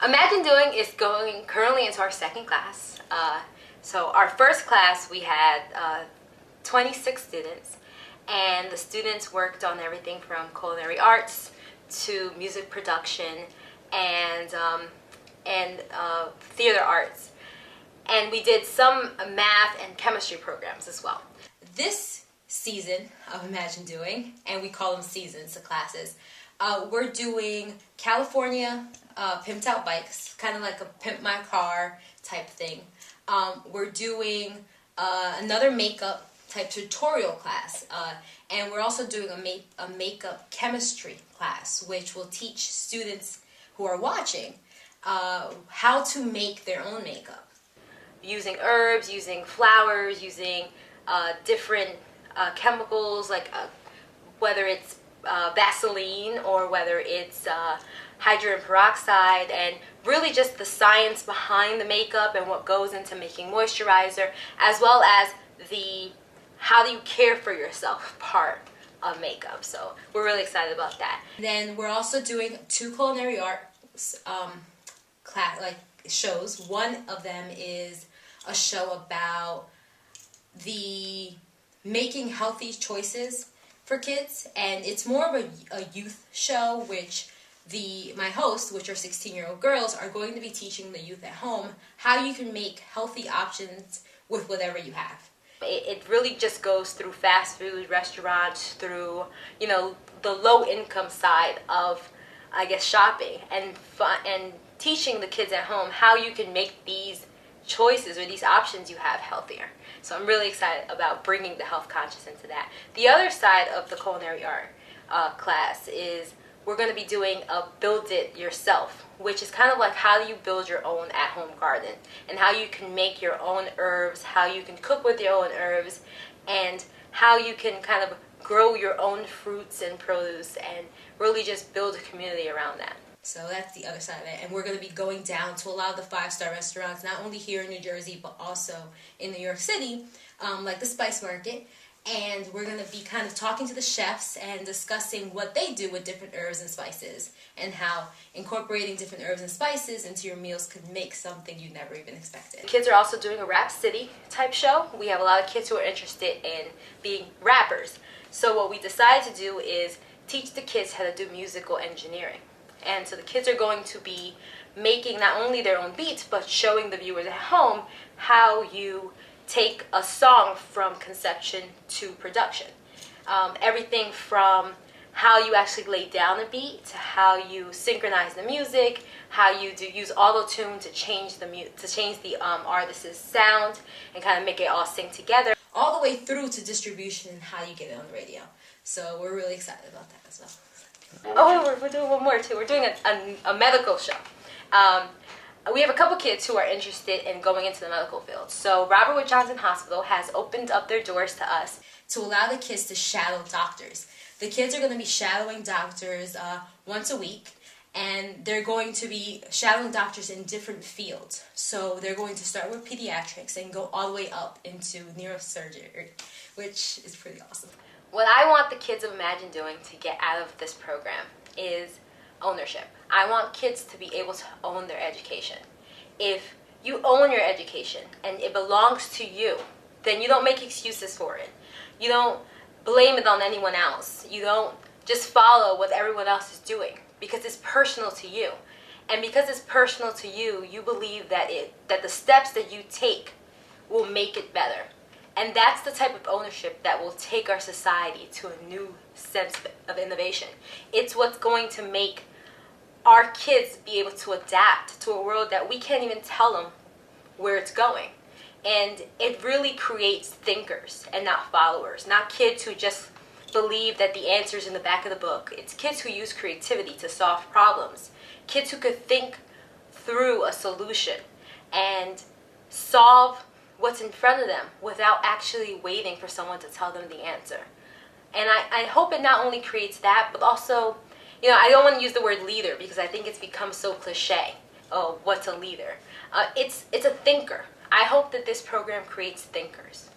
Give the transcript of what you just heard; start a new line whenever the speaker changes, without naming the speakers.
Imagine Doing is going currently into our second class. So our first class we had 26 students, and the students worked on everything from culinary arts to music production and theater arts. And we did some math and chemistry programs as well. This season of Imagine Doing, and we call them seasons, the classes, we're doing California pimped out bikes, kind of like a pimp my car type thing. We're doing another makeup type tutorial class, and we're also doing a makeup chemistry class, which will teach students who are watching how to make their own makeup. Using herbs, using flowers, using different chemicals, like whether it's Vaseline or whether it's hydrogen peroxide, and really just the science behind the makeup and what goes into making moisturizer, as well as the how do you care for yourself part of makeup. So we're really excited about that. Then we're also doing 2 culinary arts shows. One of them is a show about the making healthy choices for kids, and it's more of a youth show, which my hosts, which are 16-year-old girls, are going to be teaching the youth at home how you can make healthy options with whatever you have. It really just goes through fast food restaurants, through the low income side of, I guess, shopping, and teaching the kids at home how you can make these choices or these options you have healthier. So I'm really excited about bringing the health conscious into that. The other side of the culinary art class is we're going to be doing a build it yourself, which is kind of like how do you build your own at-home garden, and how you can make your own herbs, how you can cook with your own herbs, and how you can kind of grow your own fruits and produce and really just build a community around that. So that's the other side of it. And we're going to be going down to a lot of the 5-star restaurants, not only here in New Jersey, but also in New York City, like the Spice Market. And we're going to be kind of talking to the chefs and discussing what they do with different herbs and spices, and how incorporating different herbs and spices into your meals could make something you never even expected. The kids are also doing a Rap City type show. We have a lot of kids who are interested in being rappers. So what we decided to do is teach the kids how to do musical engineering. And so the kids are going to be making not only their own beats, but showing the viewers at home how you take a song from conception to production. Everything from how you actually lay down a beat, to how you synchronize the music, how you use auto-tune to change the artist's sound and kind of make it all sing together, all the way through to distribution and how you get it on the radio. So we're really excited about that as well. Oh, we're doing one more too. We're doing a medical show. We have a couple kids who are interested in going into the medical field. So Robert Wood Johnson Hospital has opened up their doors to us to allow the kids to shadow doctors. The kids are going to be shadowing doctors once a week, and they're going to be shadowing doctors in different fields. So they're going to start with pediatrics and go all the way up into neurosurgery, which is pretty awesome. What I want the kids of Imagine Doing to get out of this program is ownership. I want kids to be able to own their education. If you own your education and it belongs to you, then you don't make excuses for it. You don't blame it on anyone else. You don't just follow what everyone else is doing, because it's personal to you. And because it's personal to you, you believe that the steps that you take will make it better. And that's the type of ownership that will take our society to a new sense of innovation. It's what's going to make our kids be able to adapt to a world that we can't even tell them where it's going. And it really creates thinkers and not followers, not kids who just believe that the answer's in the back of the book. It's kids who use creativity to solve problems, kids who could think through a solution and solve what's in front of them without actually waiting for someone to tell them the answer. And I hope it not only creates that, but also, I don't want to use the word leader because I think it's become so cliche. Oh, what's a leader? It's a thinker. I hope that this program creates thinkers.